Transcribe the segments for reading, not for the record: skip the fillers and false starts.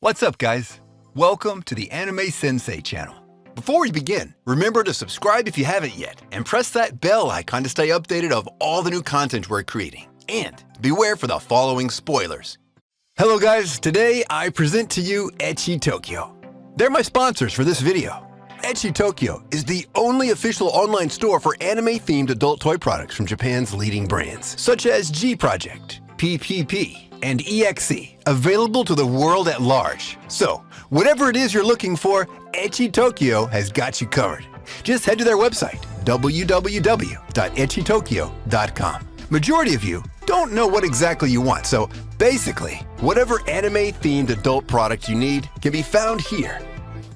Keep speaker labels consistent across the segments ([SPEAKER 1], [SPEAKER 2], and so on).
[SPEAKER 1] What's up, guys? Welcome to the Anime Sensei channel. Before we begin, remember to subscribe if you haven't yet, and press that bell icon to stay updated of all the new content we're creating. And beware for the following spoilers. Hello guys, today I present to you Ecchi Tokyo. They're my sponsors for this video. Ecchi Tokyo is the only official online store for anime-themed adult toy products from Japan's leading brands, such as G Project, PPP, and Ecchi, available to the world at large. So, whatever it is you're looking for, Ecchi Tokyo has got you covered. Just head to their website, www.ecchitokyo.com. Majority of you don't know what exactly you want, so basically, whatever anime-themed adult product you need can be found here.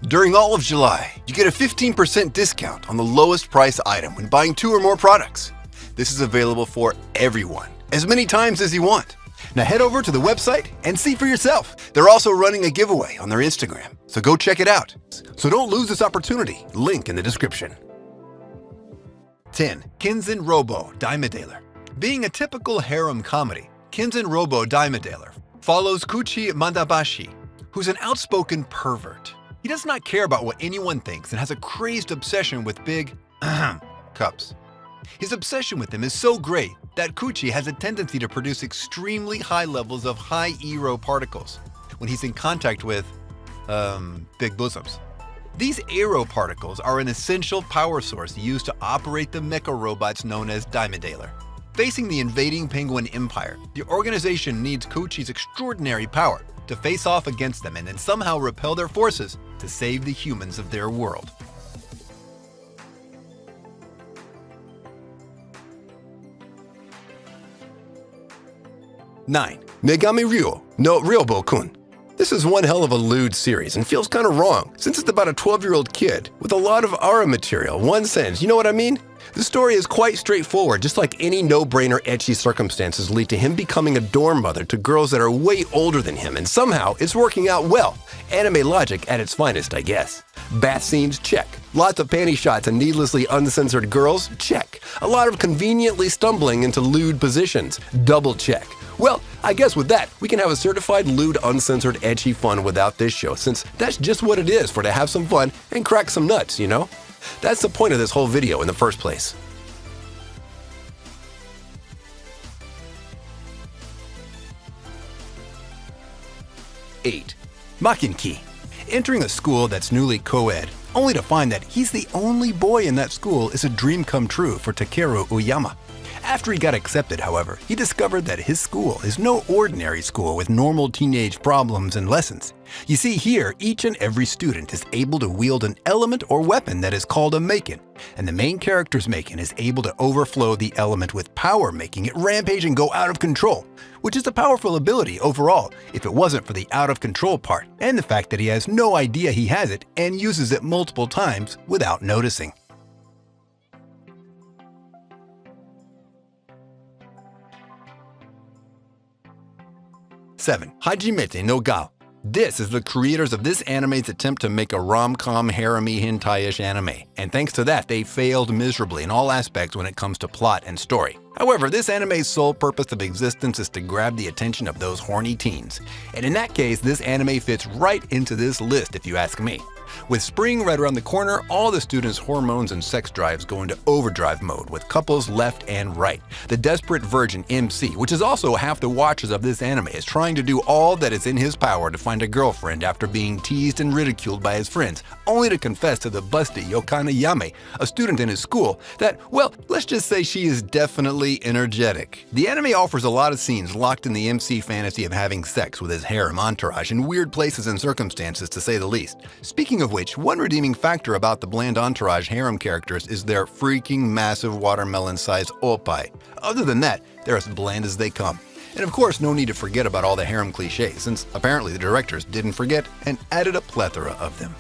[SPEAKER 1] During all of July, you get a 15% discount on the lowest price item when buying 2 or more products. This is available for everyone, as many times as you want. Now head over to the website and see for yourself. They're also running a giveaway on their Instagram, so go check it out. So don't lose this opportunity, link in the description. 10. Kinzen Robo Daimadaler. Being a typical harem comedy, Kinzen Robo Daimadaler follows Kuchi Mandabashi, who's an outspoken pervert. He does not care about what anyone thinks and has a crazed obsession with big cups. His obsession with them is so great that Kuchi has a tendency to produce extremely high levels of high Ero particles when he's in contact with, big bosoms. These Ero particles are an essential power source used to operate the mecha robots known as Daimadaler. Facing the invading penguin empire, the organization needs Kuchi's extraordinary power to face off against them and then somehow repel their forces to save the humans of their world. Nine. Megami Ryo no Ryobo-kun. This is one hell of a lewd series and feels kind of wrong, since it's about a 12-year-old kid with a lot of Ara material, one sense, you know what I mean? The story is quite straightforward, just like any no-brainer ecchi circumstances lead to him becoming a dorm mother to girls that are way older than him, and somehow it's working out well. Anime logic at its finest, I guess. Bath scenes, check. Lots of panty shots and needlessly uncensored girls, check. A lot of conveniently stumbling into lewd positions, double check. Well, I guess with that, we can have a certified lewd, uncensored, ecchi fun without this show, since that's just what it is, for to have some fun and crack some nuts, you know? That's the point of this whole video in the first place. 8. Makinki. Entering a school that's newly co-ed, only to find that he's the only boy in that school is a dream come true for Takeru Uyama. After he got accepted, however, he discovered that his school is no ordinary school with normal teenage problems and lessons. You see, here, each and every student is able to wield an element or weapon that is called a Maken, and the main character's Maken is able to overflow the element with power, making it rampage and go out of control, which is a powerful ability overall if it wasn't for the out of control part, and the fact that he has no idea he has it and uses it multiple times without noticing. 7. Hajimete no Ga. This is the creators of this anime's attempt to make a rom-com harem-y hentai-ish anime, and thanks to that, they failed miserably in all aspects when it comes to plot and story. However, this anime's sole purpose of existence is to grab the attention of those horny teens, and in that case, this anime fits right into this list if you ask me. With spring right around the corner, all the students' hormones and sex drives go into overdrive mode with couples left and right. The desperate virgin MC, which is also half the watchers of this anime, is trying to do all that is in his power to find a girlfriend after being teased and ridiculed by his friends, only to confess to the busty Yokana Yame, a student in his school, that, well, let's just say she is definitely energetic. The anime offers a lot of scenes locked in the MC fantasy of having sex with his harem entourage in weird places and circumstances, to say the least. Speaking of which, one redeeming factor about the bland entourage harem characters is their freaking massive watermelon-sized oppai. Other than that, they're as bland as they come. And of course, no need to forget about all the harem cliches, since apparently the directors didn't forget and added a plethora of them.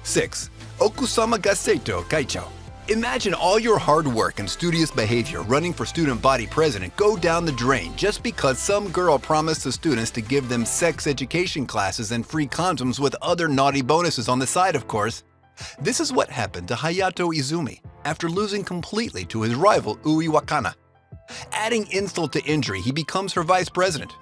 [SPEAKER 1] 6. Okusama ga Seito Kaichou. Imagine all your hard work and studious behavior running for student body president go down the drain just because some girl promised the students to give them sex education classes and free condoms with other naughty bonuses on the side, of course. This is what happened to Hayato Izumi after losing completely to his rival Ui Wakana. Adding insult to injury, he becomes her vice president.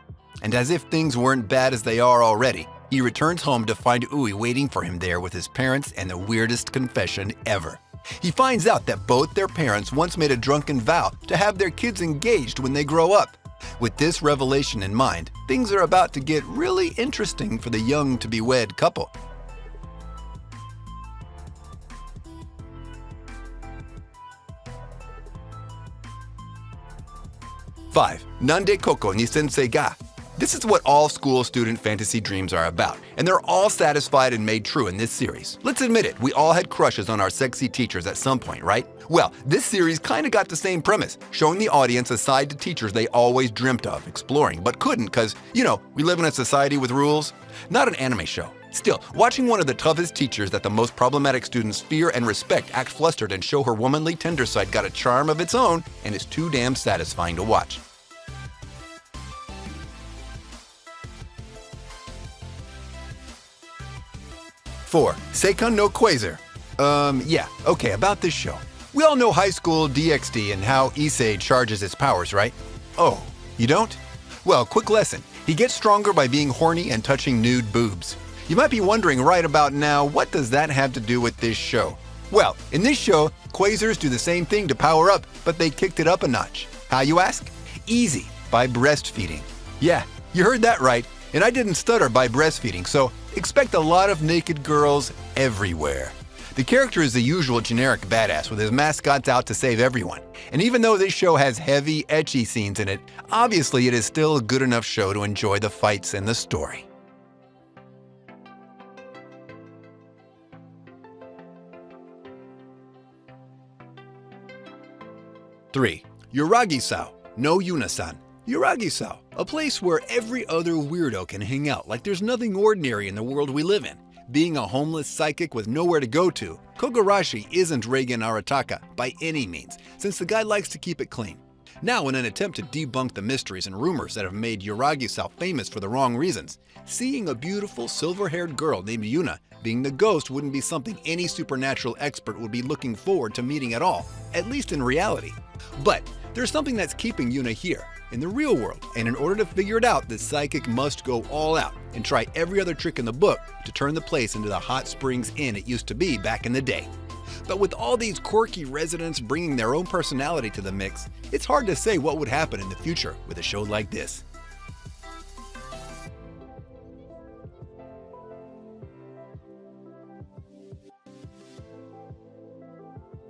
[SPEAKER 1] And as if things weren't bad as they are already, he returns home to find Ui waiting for him there with his parents and the weirdest confession ever. He finds out that both their parents once made a drunken vow to have their kids engaged when they grow up. With this revelation in mind, things are about to get really interesting for the young-to-be-wed couple. 5. Nande Koko ni Sensei ga. This is what all school student fantasy dreams are about, and they're all satisfied and made true in this series. Let's admit it, we all had crushes on our sexy teachers at some point, right? Well, this series kinda got the same premise, showing the audience a side to teachers they always dreamt of exploring, but couldn't cause, we live in a society with rules. Not an anime show. Still, watching one of the toughest teachers that the most problematic students fear and respect act flustered and show her womanly tender side got a charm of its own, and is too damn satisfying to watch. 4. Seikan no Quasar. About this show. We all know high school DxD and how Issei charges his powers, right? Oh, you don't? Well, quick lesson. He gets stronger by being horny and touching nude boobs. You might be wondering right about now, what does that have to do with this show? Well, in this show, Quasars do the same thing to power up, but they kicked it up a notch. How, you ask? Easy, by breastfeeding. Yeah, you heard that right. And I didn't stutter by breastfeeding, so expect a lot of naked girls everywhere. The character is the usual generic badass with his mascots out to save everyone. And even though this show has heavy, ecchi scenes in it, obviously it is still a good enough show to enjoy the fights and the story. 3. Yuragi-sao no Yuna-san. Yuragi-sao, a place where every other weirdo can hang out like there's nothing ordinary in the world we live in. Being a homeless psychic with nowhere to go to, Kogarashi isn't Reigen Arataka by any means, since the guy likes to keep it clean. Now, in an attempt to debunk the mysteries and rumors that have made Yuragi-sao famous for the wrong reasons, seeing a beautiful silver-haired girl named Yuna being the ghost wouldn't be something any supernatural expert would be looking forward to meeting at all, at least in reality. But there's something that's keeping Yuna here, in the real world, and in order to figure it out, the psychic must go all out and try every other trick in the book to turn the place into the hot springs inn it used to be back in the day. But with all these quirky residents bringing their own personality to the mix, it's hard to say what would happen in the future with a show like this.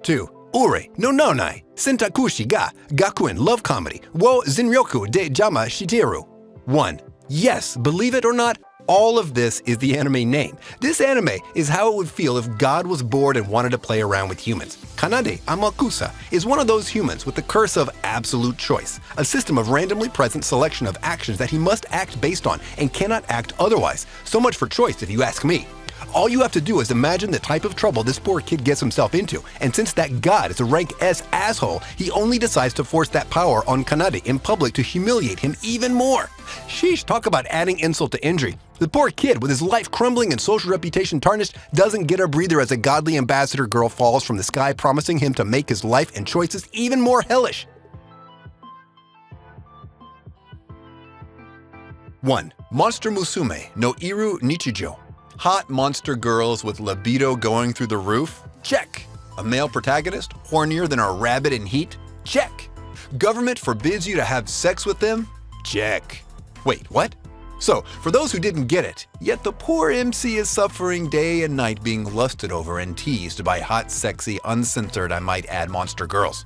[SPEAKER 1] 2. Ure no Nonai Sentakushi ga Gakuen Love Comedy wo Zinryoku de Jama Shiteru. 1. Yes, believe it or not, all of this is the anime name. This anime is how it would feel if God was bored and wanted to play around with humans. Kanade Amakusa is one of those humans with the curse of absolute choice, a system of randomly present selection of actions that he must act based on and cannot act otherwise. So much for choice if you ask me. All you have to do is imagine the type of trouble this poor kid gets himself into, and since that god is a rank S asshole, he only decides to force that power on Kanade in public to humiliate him even more. Sheesh, talk about adding insult to injury. The poor kid, with his life crumbling and social reputation tarnished, doesn't get a breather as a godly ambassador girl falls from the sky promising him to make his life and choices even more hellish. 1. Monster Musume no Iru Nichijo. Hot monster girls with libido going through the roof? Check. A male protagonist, hornier than a rabbit in heat? Check. Government forbids you to have sex with them? Check. Wait, what? So, for those who didn't get it, yet the poor MC is suffering day and night being lusted over and teased by hot, sexy, uncensored, I might add, monster girls.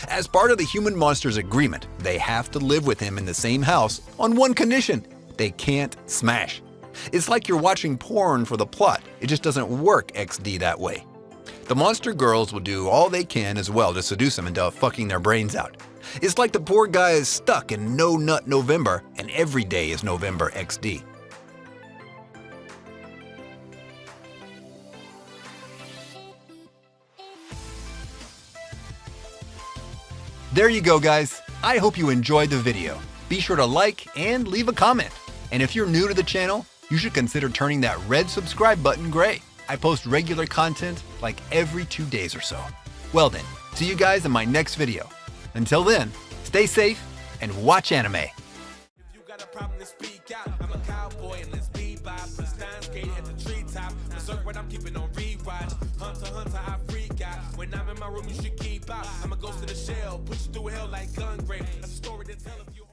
[SPEAKER 1] As part of the human monster's agreement, they have to live with him in the same house on one condition: they can't smash. It's like you're watching porn for the plot. It just doesn't work XD that way. The monster girls will do all they can as well to seduce him into fucking their brains out. It's like the poor guy is stuck in No Nut November, and every day is November XD. There you go, guys. I hope you enjoyed the video. Be sure to like and leave a comment. And if you're new to the channel, you should consider turning that red subscribe button gray. I post regular content like every 2 days or so. Well then, see you guys in my next video. Until then, Stay safe and watch anime.
[SPEAKER 2] If you got a problem, then speak out. I'm a cowboy and let's bebop. The Steins Gate at the treetop. Berserk what I'm keeping on rewatch. Hunter, Hunter, I freak out. When I'm in my room, you should keep out. I'm a ghost in the shell. Push you through hell like gun grave. That's a story to tell if you.